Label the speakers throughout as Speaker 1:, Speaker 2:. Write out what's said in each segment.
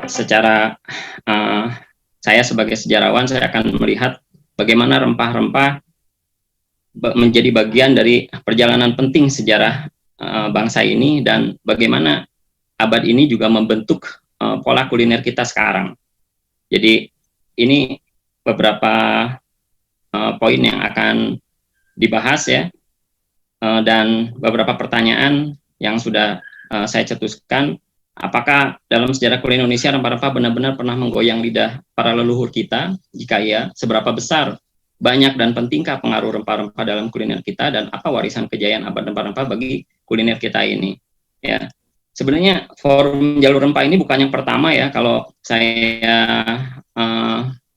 Speaker 1: secara uh, saya sebagai sejarawan, saya akan melihat bagaimana rempah-rempah menjadi bagian dari perjalanan penting sejarah bangsa ini, dan bagaimana abad ini juga membentuk pola kuliner kita sekarang. Jadi ini beberapa poin yang akan dibahas ya, dan beberapa pertanyaan yang sudah saya cetuskan. Apakah dalam sejarah kuliner Indonesia rempah-rempah benar-benar pernah menggoyang lidah para leluhur kita? Jika iya, seberapa besar, banyak dan pentingkah pengaruh rempah-rempah dalam kuliner kita, dan apa warisan kejayaan abad rempah-rempah bagi kuliner kita ini? Ya, sebenarnya forum jalur rempah ini bukan yang pertama ya. Kalau saya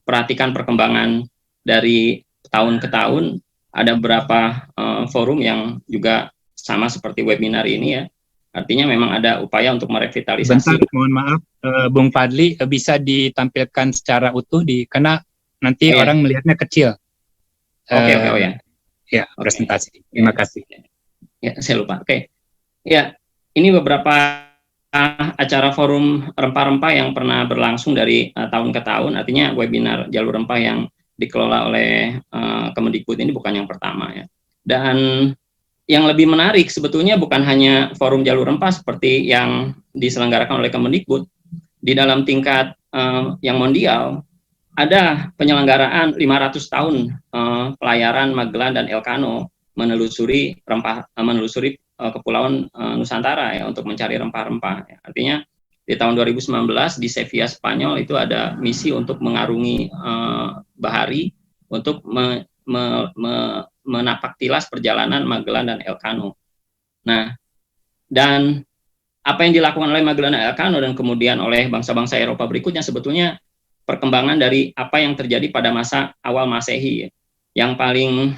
Speaker 1: perhatikan perkembangan dari tahun ke tahun, ada beberapa forum yang juga sama seperti webinar ini ya. Artinya memang ada upaya untuk merevitalisasi.
Speaker 2: Bentar, mohon maaf, Bung Fadli, bisa ditampilkan secara utuh karena nanti orang melihatnya kecil.
Speaker 1: Oke, oh ya.
Speaker 2: Ya, presentasi. Terima kasih.
Speaker 1: Ya, saya lupa. Oke. Ya, ini beberapa acara forum rempah-rempah yang pernah berlangsung dari tahun ke tahun. Artinya webinar jalur rempah yang dikelola oleh Kemendikbud ini bukan yang pertama ya. Dan yang lebih menarik sebetulnya bukan hanya forum jalur rempah seperti yang diselenggarakan oleh Kemendikbud. Di dalam tingkat yang mondial, ada penyelenggaraan 500 tahun pelayaran Magellan dan Elcano menelusuri kepulauan Nusantara ya, untuk mencari rempah-rempah. Artinya di tahun 2019 di Sevilla, Spanyol itu ada misi untuk mengarungi bahari untuk menapak tilas perjalanan Magellan dan Elcano. Nah, dan apa yang dilakukan oleh Magellan dan Elcano dan kemudian oleh bangsa-bangsa Eropa berikutnya sebetulnya perkembangan dari apa yang terjadi pada masa awal Masehi. Yang paling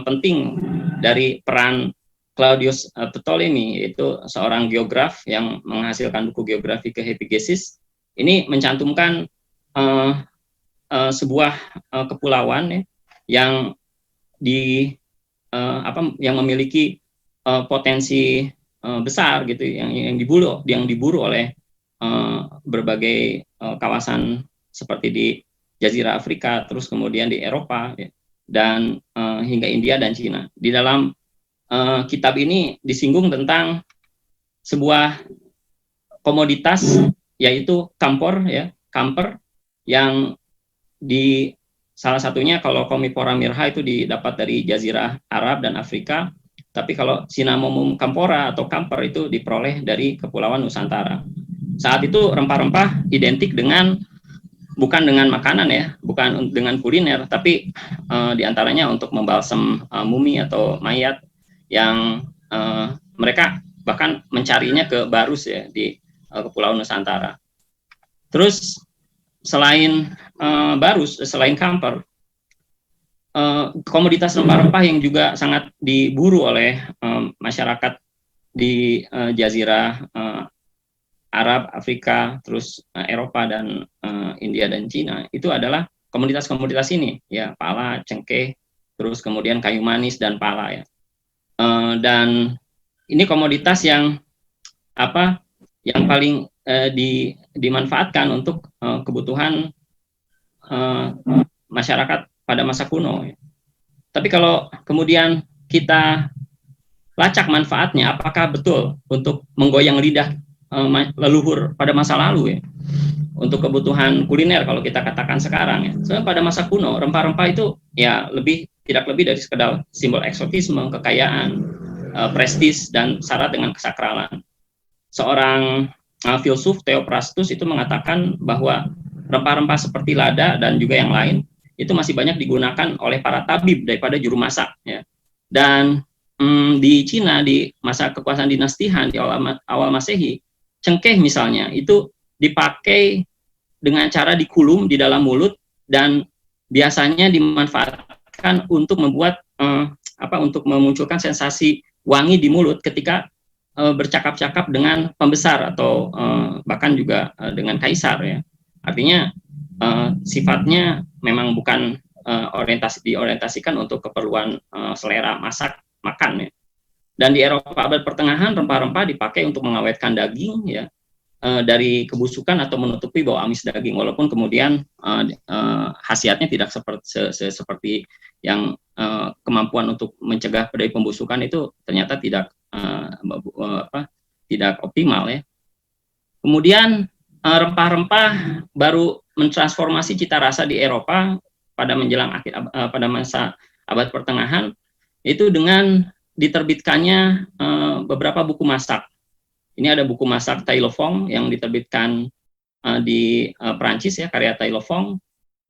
Speaker 1: penting dari peran Claudius Ptolemy, yaitu seorang geograf yang menghasilkan buku geografi Kehepigesis, ini mencantumkan sebuah kepulauan ya, yang yang memiliki potensi besar gitu, yang diburu oleh berbagai kawasan seperti di Jazirah Afrika, terus kemudian di Eropa ya, dan hingga India dan Cina. Di dalam kitab ini disinggung tentang sebuah komoditas yaitu kamper ya, yang di salah satunya kalau Commiphora mirha itu didapat dari Jazirah Arab dan Afrika, tapi kalau Cinnamomum campora atau kamper itu diperoleh dari Kepulauan Nusantara. Saat itu rempah-rempah identik bukan dengan makanan ya, bukan dengan kuliner, tapi diantaranya untuk membalsem mumi atau mayat yang mereka bahkan mencarinya ke Barus ya, di Kepulauan Nusantara. Terus selain Barus, selain kamper, komoditas rempah-rempah yang juga sangat diburu oleh masyarakat di Jazirah Arab, Afrika, terus Eropa dan India dan Cina, itu adalah komoditas-komoditas ini ya, pala, cengkeh, terus kemudian kayu manis dan pala ya. Dan ini komoditas yang paling dimanfaatkan untuk kebutuhan masyarakat pada masa kuno. Tapi kalau kemudian kita lacak manfaatnya, apakah betul untuk menggoyang lidah leluhur pada masa lalu ya, untuk kebutuhan kuliner kalau kita katakan sekarang ya. Soalnya pada masa kuno rempah-rempah itu ya tidak lebih dari sekedar simbol eksotisme, kekayaan, prestis, dan syarat dengan kesakralan. Seorang filsuf Theophrastus itu mengatakan bahwa rempah-rempah seperti lada dan juga yang lain itu masih banyak digunakan oleh para tabib daripada juru masak ya. Dan di Cina di masa kekuasaan dinasti Han di awal Masehi, cengkeh misalnya itu dipakai dengan cara dikulum di dalam mulut dan biasanya dimanfaatkan untuk membuat untuk memunculkan sensasi wangi di mulut ketika bercakap-cakap dengan pembesar atau bahkan juga dengan kaisar ya. Artinya sifatnya memang bukan diorientasikan untuk keperluan selera makan ya. Dan di Eropa abad pertengahan rempah-rempah dipakai untuk mengawetkan daging ya, dari kebusukan atau menutupi bau amis daging, walaupun kemudian khasiatnya tidak seperti yang kemampuan untuk mencegah dari pembusukan itu ternyata tidak optimal ya. Kemudian rempah-rempah baru mentransformasi cita rasa di Eropa pada menjelang pada masa abad pertengahan itu dengan diterbitkannya beberapa buku masak. Ini ada buku masak Tai Lo Fong yang diterbitkan di Perancis ya, karya Tai Lo Fong,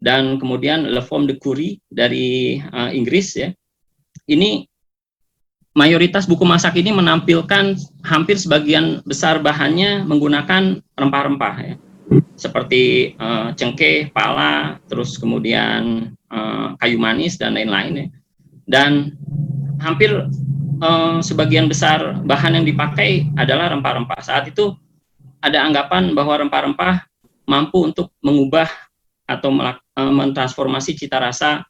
Speaker 1: dan kemudian Le Fond de Cury dari Inggris ya. Ini mayoritas buku masak ini menampilkan hampir sebagian besar bahannya menggunakan rempah-rempah ya. Seperti cengkeh, pala, terus kemudian kayu manis dan lain-lain ya. Dan hampir sebagian besar bahan yang dipakai adalah rempah-rempah. Saat itu ada anggapan bahwa rempah-rempah mampu untuk mengubah atau mentransformasi cita rasa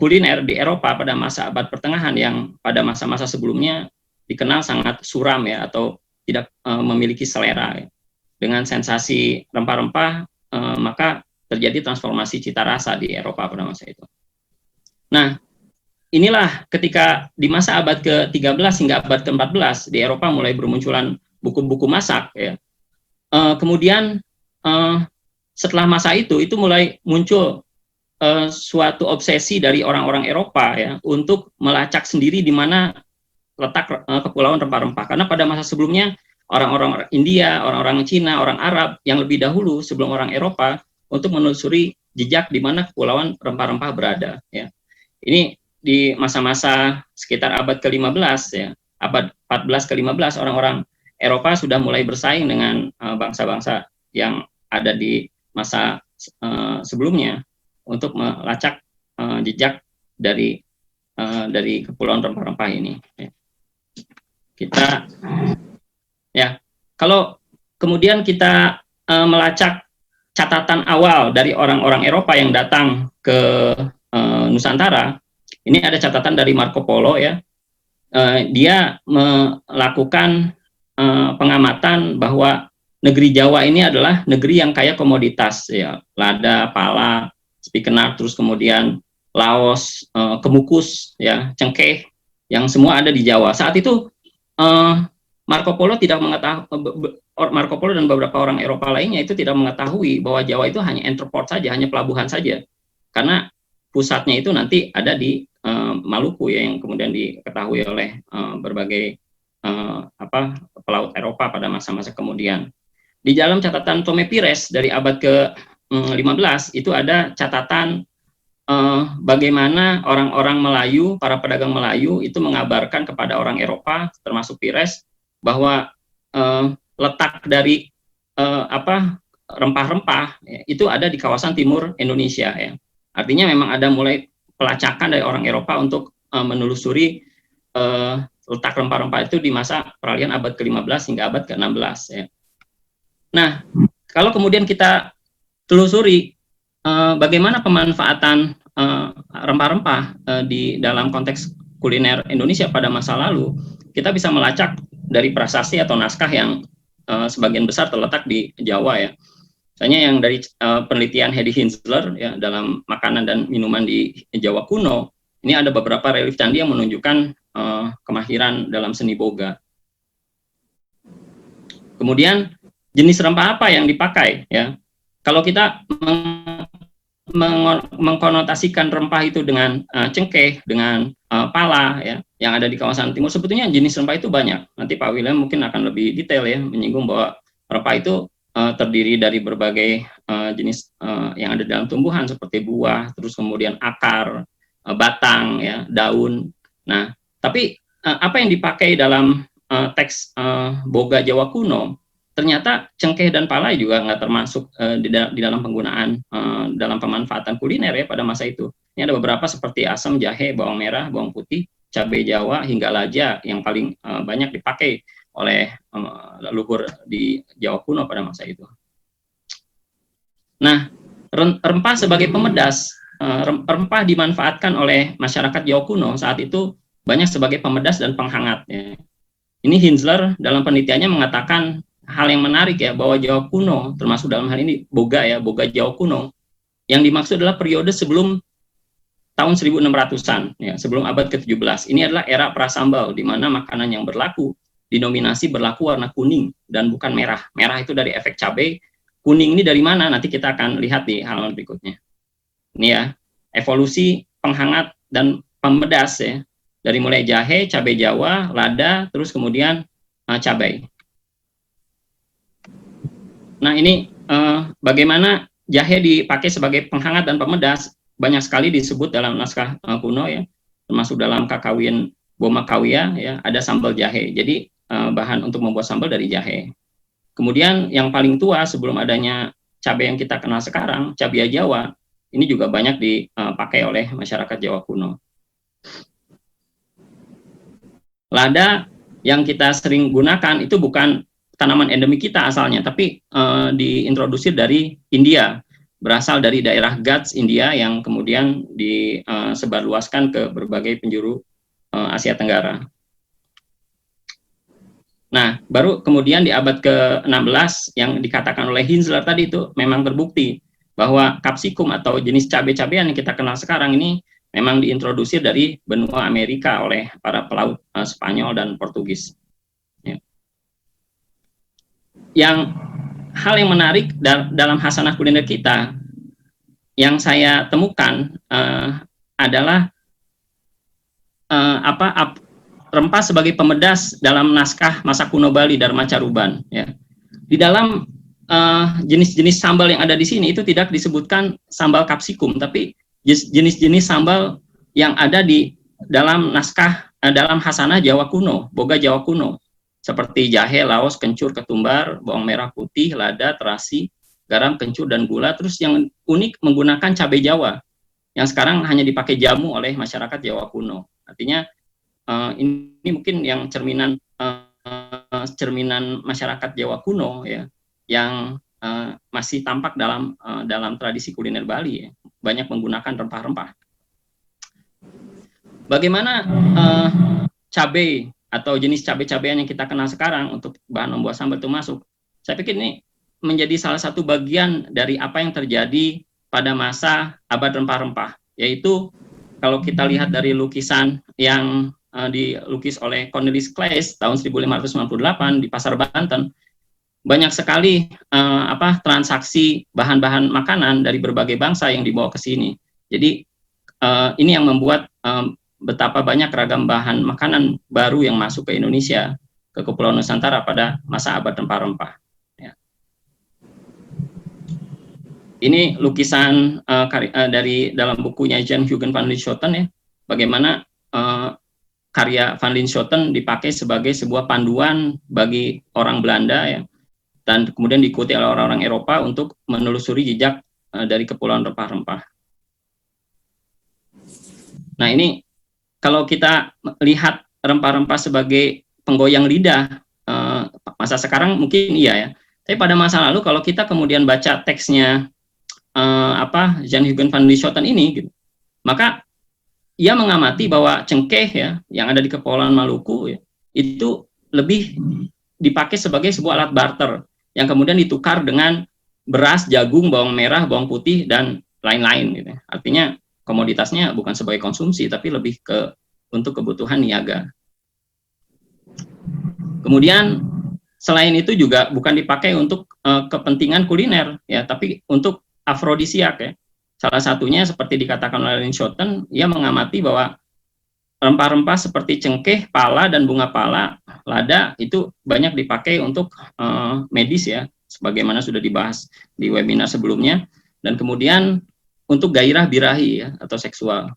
Speaker 1: kuliner di Eropa pada masa abad pertengahan yang pada masa-masa sebelumnya dikenal sangat suram ya, atau tidak memiliki selera ya. Dengan sensasi rempah-rempah maka terjadi transformasi cita rasa di Eropa pada masa itu. Nah, inilah ketika di masa abad ke-13 hingga abad ke-14 di Eropa mulai bermunculan buku-buku masak ya. Kemudian setelah masa itu mulai muncul suatu obsesi dari orang-orang Eropa ya untuk melacak sendiri di mana letak kepulauan rempah-rempah. Karena pada masa sebelumnya orang-orang India, orang-orang Cina, orang Arab yang lebih dahulu sebelum orang Eropa untuk menelusuri jejak di mana kepulauan rempah-rempah berada ya. Ini di masa-masa sekitar abad ke-15 ya, abad 14 ke-15 orang-orang Eropa sudah mulai bersaing dengan bangsa-bangsa yang ada di masa sebelumnya untuk melacak jejak dari kepulauan rempah-rempah ini. Kita ya, kalau kemudian kita melacak catatan awal dari orang-orang Eropa yang datang ke Nusantara, ini ada catatan dari Marco Polo ya. Dia melakukan pengamatan bahwa negeri Jawa ini adalah negeri yang kaya komoditas ya, lada, pala, spikenard, terus kemudian laos, kemukus ya, cengkeh, yang semua ada di Jawa. Saat itu Marco Polo dan beberapa orang Eropa lainnya itu tidak mengetahui bahwa Jawa itu hanya entreport saja, hanya pelabuhan saja. Karena pusatnya itu nanti ada di Maluku ya, yang kemudian diketahui oleh berbagai pelaut Eropa pada masa-masa kemudian. Di dalam catatan Tome Pires dari abad ke-15 itu ada catatan bagaimana orang-orang Melayu, para pedagang Melayu itu mengabarkan kepada orang Eropa termasuk Pires bahwa letak dari rempah-rempah ya, itu ada di kawasan timur Indonesia ya. Artinya memang ada mulai pelacakan dari orang Eropa untuk menelusuri letak rempah-rempah itu di masa peralihan abad ke-15 hingga abad ke-16 ya. Nah, kalau kemudian kita telusuri bagaimana pemanfaatan rempah-rempah di dalam konteks kuliner Indonesia pada masa lalu, kita bisa melacak dari prasasti atau naskah yang sebagian besar terletak di Jawa ya. Misalnya yang dari penelitian Hedy Hinzler ya, dalam makanan dan minuman di Jawa kuno, ini ada beberapa relief candi yang menunjukkan kemahiran dalam seni boga. Kemudian jenis rempah apa yang dipakai ya? Kalau kita mengkonotasikan rempah itu dengan cengkeh, dengan pala ya, yang ada di kawasan timur, sebetulnya jenis rempah itu banyak. Nanti Pak William mungkin akan lebih detail ya, menyinggung bahwa rempah itu terdiri dari berbagai jenis yang ada dalam tumbuhan seperti buah, terus kemudian akar, batang, ya, daun. Nah, tapi apa yang dipakai dalam teks boga Jawa kuno, ternyata cengkeh dan palai juga nggak termasuk di dalam penggunaan dalam pemanfaatan kuliner ya pada masa itu. Ini ada beberapa seperti asam, jahe, bawang merah, bawang putih, cabai Jawa hingga laja yang paling banyak dipakai oleh leluhur di Jawa kuno pada masa itu. Nah, rempah sebagai pemedas, rempah dimanfaatkan oleh masyarakat Jawa kuno saat itu banyak sebagai pemedas dan penghangat. Ya. ini Hinzler dalam penelitiannya mengatakan hal yang menarik ya, bahwa Jawa kuno, termasuk dalam hal ini boga ya, boga Jawa kuno, yang dimaksud adalah periode sebelum tahun 1600-an, ya, sebelum abad ke-17. Ini adalah era prasambal, di mana makanan yang berlaku, dinominasi berlaku warna kuning dan bukan merah. Merah itu dari efek cabai, kuning ini dari mana? Nanti kita akan lihat di halaman berikutnya. Ini ya, evolusi penghangat dan pemedas ya, dari mulai jahe, cabai Jawa, lada, terus kemudian cabai. Nah ini bagaimana jahe dipakai sebagai penghangat dan pemedas, banyak sekali disebut dalam naskah kuno ya, termasuk dalam Kakawin Boma Kawia ya, ada sambal jahe. Jadi bahan untuk membuat sambal dari jahe. Kemudian yang paling tua sebelum adanya cabai yang kita kenal sekarang, cabai Jawa, ini juga banyak dipakai oleh masyarakat Jawa kuno. Lada yang kita sering gunakan itu bukan tanaman endemik kita asalnya, tapi diintroduksi dari India, berasal dari daerah Ghats India yang kemudian disebarluaskan ke berbagai penjuru Asia Tenggara. Nah, baru kemudian di abad ke-16 yang dikatakan oleh Hinzler tadi itu memang terbukti bahwa kapsikum atau jenis cabai-cabean yang kita kenal sekarang ini memang diintroduksi dari benua Amerika oleh para pelaut Spanyol dan Portugis. Ya. Hal yang menarik dalam hasanah kuliner kita yang saya temukan adalah rempah sebagai pemedas dalam naskah masa kuno Bali Dharma Caruban. Ya. Di dalam jenis-jenis sambal yang ada di sini itu tidak disebutkan sambal kapsikum, tapi jenis-jenis sambal yang ada di dalam naskah dalam hasanah Jawa kuno, boga Jawa kuno, seperti jahe, laos, kencur, ketumbar, bawang merah putih, lada, terasi, garam, kencur, dan gula. Terus yang unik menggunakan cabai Jawa, yang sekarang hanya dipakai jamu oleh masyarakat Jawa kuno. Artinya ini mungkin yang cerminan masyarakat Jawa kuno ya, yang masih tampak dalam tradisi kuliner Bali ya, banyak menggunakan rempah-rempah. Bagaimana cabai atau jenis cabai-cabean yang kita kenal sekarang untuk bahan membuat sambal itu masuk? Saya pikir ini menjadi salah satu bagian dari apa yang terjadi pada masa abad rempah-rempah, yaitu kalau kita lihat dari lukisan yang dilukis oleh Cornelis Claes tahun 1598 di Pasar Banten, banyak sekali transaksi bahan-bahan makanan dari berbagai bangsa yang dibawa ke sini. Jadi ini yang membuat betapa banyak ragam bahan makanan baru yang masuk ke Indonesia, ke Kepulauan Nusantara pada masa abad rempah-rempah. Ya. Ini lukisan dari dalam bukunya Jan Huygen van Linschoten ya, bagaimana karya van Linschoten dipakai sebagai sebuah panduan bagi orang Belanda ya, dan kemudian diikuti oleh orang-orang Eropa untuk menelusuri jejak dari Kepulauan Rempah-Rempah. Nah ini kalau kita lihat rempah-rempah sebagai penggoyang lidah, masa sekarang mungkin iya ya. Tapi pada masa lalu kalau kita kemudian baca teksnya Jan Huygen van Linschoten ini, gitu, maka ia mengamati bahwa cengkeh ya yang ada di Kepulauan Maluku ya, itu lebih dipakai sebagai sebuah alat barter yang kemudian ditukar dengan beras, jagung, bawang merah, bawang putih dan lain-lain. Gitu. Artinya komoditasnya bukan sebagai konsumsi, tapi lebih untuk kebutuhan niaga. Kemudian selain itu juga bukan dipakai untuk kepentingan kuliner, ya, tapi untuk afrodisiak. Ya. Salah satunya seperti dikatakan oleh Linschoten, ia mengamati bahwa rempah-rempah seperti cengkeh, pala dan bunga pala, lada itu banyak dipakai untuk medis ya, sebagaimana sudah dibahas di webinar sebelumnya, dan kemudian untuk gairah birahi ya, atau seksual.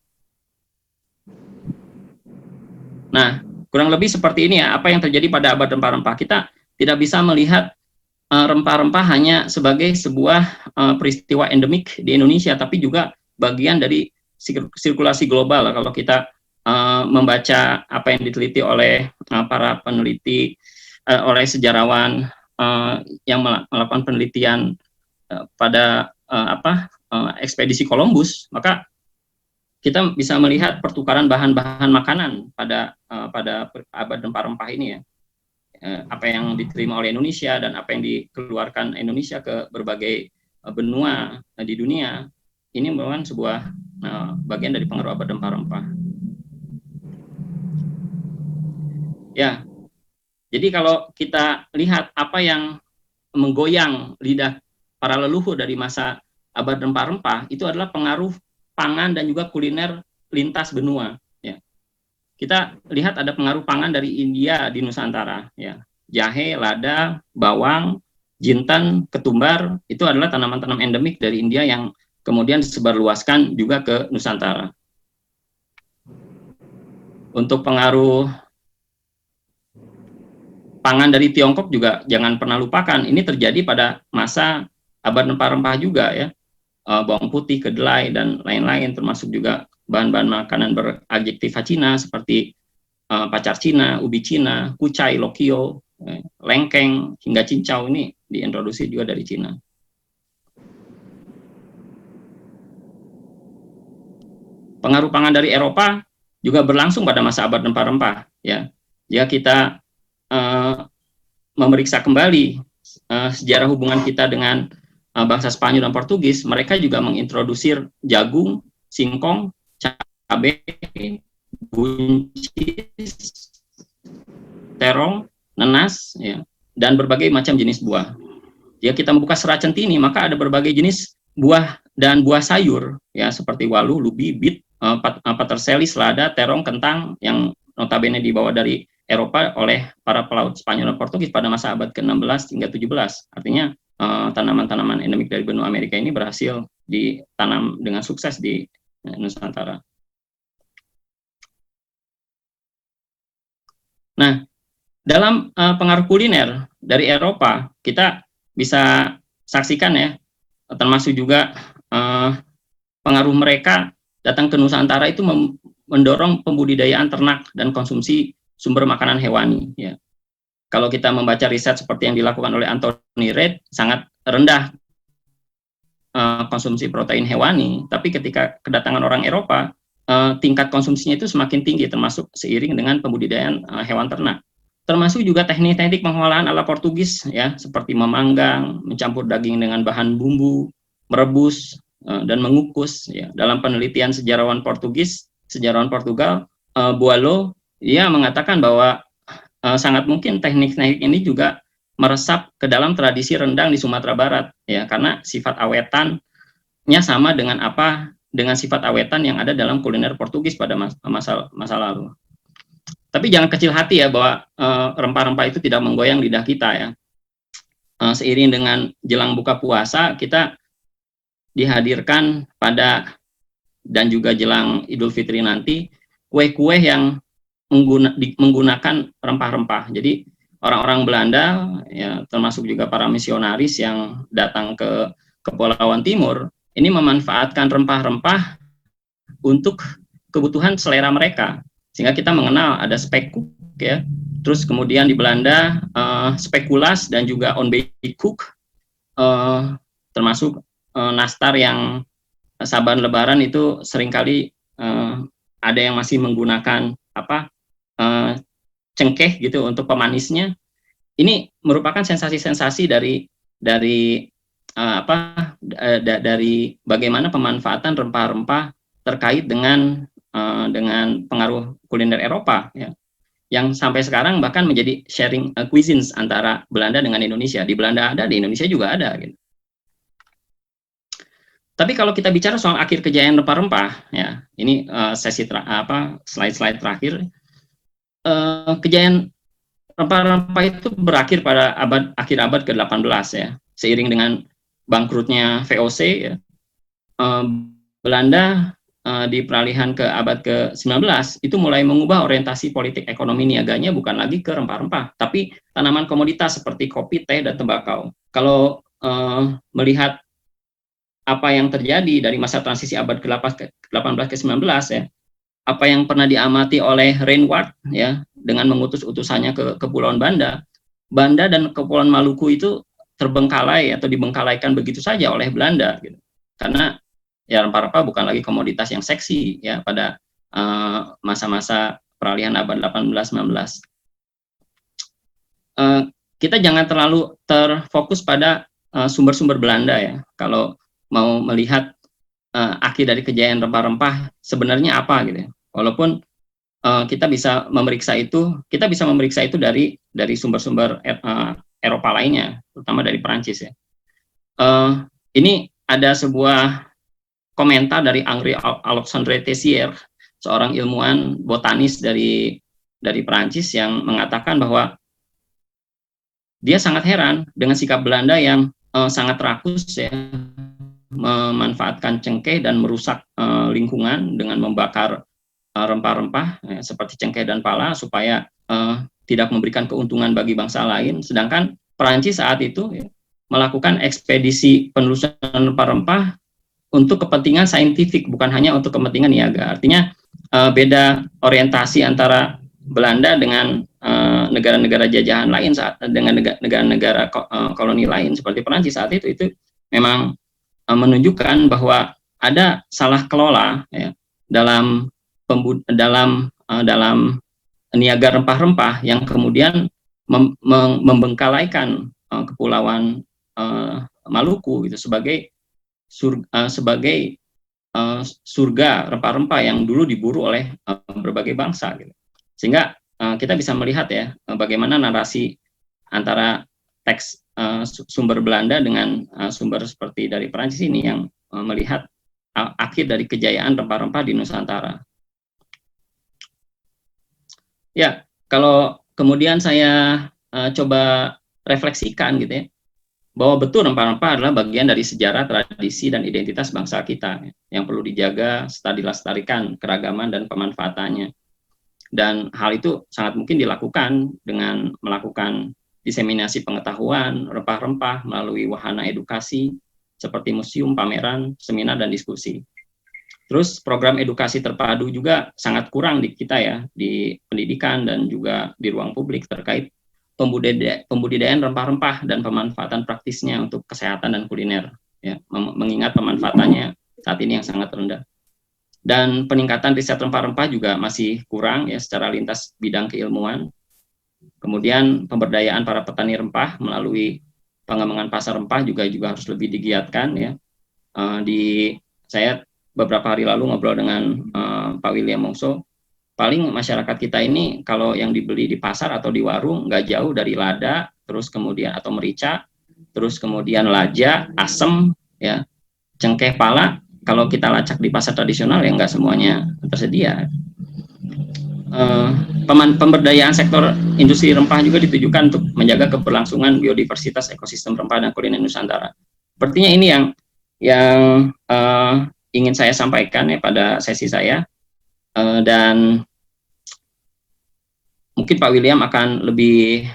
Speaker 1: Nah, kurang lebih seperti ini ya, apa yang terjadi pada abad rempah-rempah. Kita tidak bisa melihat rempah-rempah hanya sebagai sebuah peristiwa endemik di Indonesia, tapi juga bagian dari sirkulasi global. Kalau kita membaca apa yang diteliti oleh para peneliti, oleh sejarawan yang melakukan penelitian pada ekspedisi Columbus, maka kita bisa melihat pertukaran bahan-bahan makanan pada abad rempah-rempah ini ya. apa yang diterima oleh Indonesia dan apa yang dikeluarkan Indonesia ke berbagai benua di dunia, ini merupakan sebuah bagian dari pengaruh abad rempah-rempah. Ya, jadi kalau kita lihat apa yang menggoyang lidah para leluhur dari masa abad rempah-rempah, itu adalah pengaruh pangan dan juga kuliner lintas benua. Ya, kita lihat ada pengaruh pangan dari India di Nusantara. Ya, jahe, lada, bawang, jintan, ketumbar, itu adalah tanaman-tanaman endemik dari India yang kemudian disebarluaskan juga ke Nusantara. Untuk pengaruh pangan dari Tiongkok juga jangan pernah lupakan, ini terjadi pada masa abad rempah-rempah juga ya, bawang putih, kedelai, dan lain-lain, termasuk juga bahan-bahan makanan beradjektiva Cina seperti pacar Cina, ubi Cina, kucai, lokio, lengkeng, hingga cincau, ini diintroduksi juga dari Cina. Pengaruh pangan dari Eropa juga berlangsung pada masa abad rempah-rempah. Ya, jika kita memeriksa kembali sejarah hubungan kita dengan bangsa Spanyol dan Portugis, mereka juga mengintrodusir jagung, singkong, cabai, buncis, terong, nenas, ya, dan berbagai macam jenis buah. Jika kita membuka serat centini, maka ada berbagai jenis buah dan buah sayur, ya, seperti waluh, lubi, bit, paterselis, lada, terong, kentang, yang notabene dibawa dari Eropa oleh para pelaut Spanyol dan Portugis pada masa abad ke-16 hingga 17. Artinya tanaman-tanaman endemik dari benua Amerika ini berhasil ditanam dengan sukses di Nusantara. Nah, dalam pengaruh kuliner dari Eropa, kita bisa saksikan ya, termasuk juga pengaruh mereka datang ke Nusantara itu mendorong pembudidayaan ternak dan konsumsi sumber makanan hewani. Ya. Kalau kita membaca riset seperti yang dilakukan oleh Anthony Reid, sangat rendah konsumsi protein hewani, tapi ketika kedatangan orang Eropa, tingkat konsumsinya itu semakin tinggi, termasuk seiring dengan pembudidayaan hewan ternak. Termasuk juga teknik-teknik pengolahan ala Portugis, ya, seperti memanggang, mencampur daging dengan bahan bumbu, merebus, dan mengukus. Ya. Dalam penelitian sejarawan Portugal, Boileau, ia mengatakan bahwa sangat mungkin teknik-teknik ini juga meresap ke dalam tradisi rendang di Sumatera Barat, ya, karena sifat awetannya sama dengan sifat awetan yang ada dalam kuliner Portugis pada masa lalu. Tapi jangan kecil hati ya bahwa rempah-rempah itu tidak menggoyang lidah kita ya. Seiring dengan jelang buka puasa, kita dihadirkan pada dan juga jelang Idul Fitri nanti kue-kue yang menggunakan rempah-rempah. Jadi orang-orang Belanda, ya, termasuk juga para misionaris yang datang ke Kepulauan Timur, ini memanfaatkan rempah-rempah untuk kebutuhan selera mereka. Sehingga kita mengenal ada spekkoek, ya. Terus kemudian di Belanda spekulas dan juga onbijkoek, termasuk nastar yang saban Lebaran itu seringkali ada yang masih menggunakan cengkeh gitu untuk pemanisnya. Ini merupakan sensasi-sensasi dari bagaimana pemanfaatan rempah-rempah terkait dengan pengaruh kuliner Eropa, ya, yang sampai sekarang bahkan menjadi sharing cuisines antara Belanda dengan Indonesia. Di Belanda ada, di Indonesia juga ada. Gitu. Tapi kalau kita bicara soal akhir kejayaan rempah-rempah, ya, ini slide-slide terakhir. Kejayaan rempah-rempah itu berakhir pada akhir abad ke-18 ya, seiring dengan bangkrutnya VOC, ya. Belanda di peralihan ke abad ke-19 itu mulai mengubah orientasi politik ekonomi niaganya bukan lagi ke rempah-rempah, tapi tanaman komoditas seperti kopi, teh, dan tembakau. Kalau melihat apa yang terjadi dari masa transisi abad ke-18 ke-19 ya, apa yang pernah diamati oleh Reinward ya dengan mengutus utusannya ke Kepulauan Banda dan Kepulauan Maluku itu terbengkalai atau dibengkalaikan begitu saja oleh Belanda gitu. Karena ya rempah-rempah bukan lagi komoditas yang seksi ya pada masa-masa peralihan abad 18-19. kita jangan terlalu terfokus pada sumber-sumber Belanda ya. Kalau mau melihat akhir dari kejayaan rempah-rempah sebenarnya apa gitu ya. Walaupun kita bisa memeriksa itu dari sumber-sumber Eropa lainnya, terutama dari Perancis ya. Ini ada sebuah komentar dari Henri Alexandre Tessier, seorang ilmuwan botanis dari Perancis yang mengatakan bahwa dia sangat heran dengan sikap Belanda yang sangat rakus ya, memanfaatkan cengkeh dan merusak lingkungan dengan membakar rempah-rempah ya, seperti cengkeh dan pala supaya tidak memberikan keuntungan bagi bangsa lain. Sedangkan Perancis saat itu ya, melakukan ekspedisi penelusuran rempah-rempah untuk kepentingan saintifik, bukan hanya untuk kepentingan niaga. Artinya beda orientasi antara Belanda dengan negara-negara jajahan lain dengan negara-negara koloni lain seperti Perancis saat itu memang menunjukkan bahwa ada salah kelola ya, dalam niaga rempah-rempah yang kemudian membengkalaikan kepulauan Maluku gitu sebagai surga rempah-rempah yang dulu diburu oleh berbagai bangsa gitu. Sehingga kita bisa melihat ya bagaimana narasi antara teks sumber Belanda dengan sumber seperti dari Perancis ini yang melihat akhir dari kejayaan rempah-rempah di Nusantara. Ya, kalau kemudian saya coba refleksikan gitu ya, bahwa betul rempah-rempah adalah bagian dari sejarah, tradisi, dan identitas bangsa kita yang perlu dijaga serta dilestarikan keragaman dan pemanfaatannya. Dan hal itu sangat mungkin dilakukan dengan melakukan diseminasi pengetahuan rempah-rempah melalui wahana edukasi seperti museum, pameran, seminar, dan diskusi. Terus program edukasi terpadu juga sangat kurang di kita ya, di pendidikan dan juga di ruang publik terkait pembudidayaan rempah-rempah dan pemanfaatan praktisnya untuk kesehatan dan kuliner ya, mengingat pemanfaatannya saat ini yang sangat rendah. Dan peningkatan riset rempah-rempah juga masih kurang ya secara lintas bidang keilmuan. Kemudian pemberdayaan para petani rempah melalui pengembangan pasar rempah juga harus lebih digiatkan ya. Saya beberapa hari lalu ngobrol dengan Pak William Mongso, paling masyarakat kita ini kalau yang dibeli di pasar atau di warung nggak jauh dari lada, terus kemudian atau merica, terus kemudian laja, asem, ya, cengkeh pala. Kalau kita lacak di pasar tradisional ya nggak semuanya tersedia. Pemberdayaan sektor industri rempah juga ditujukan untuk menjaga keberlangsungan biodiversitas ekosistem rempah dan kuliner Nusantara. Sepertinya ini yang ingin saya sampaikan ya pada sesi saya, dan mungkin Pak William akan lebih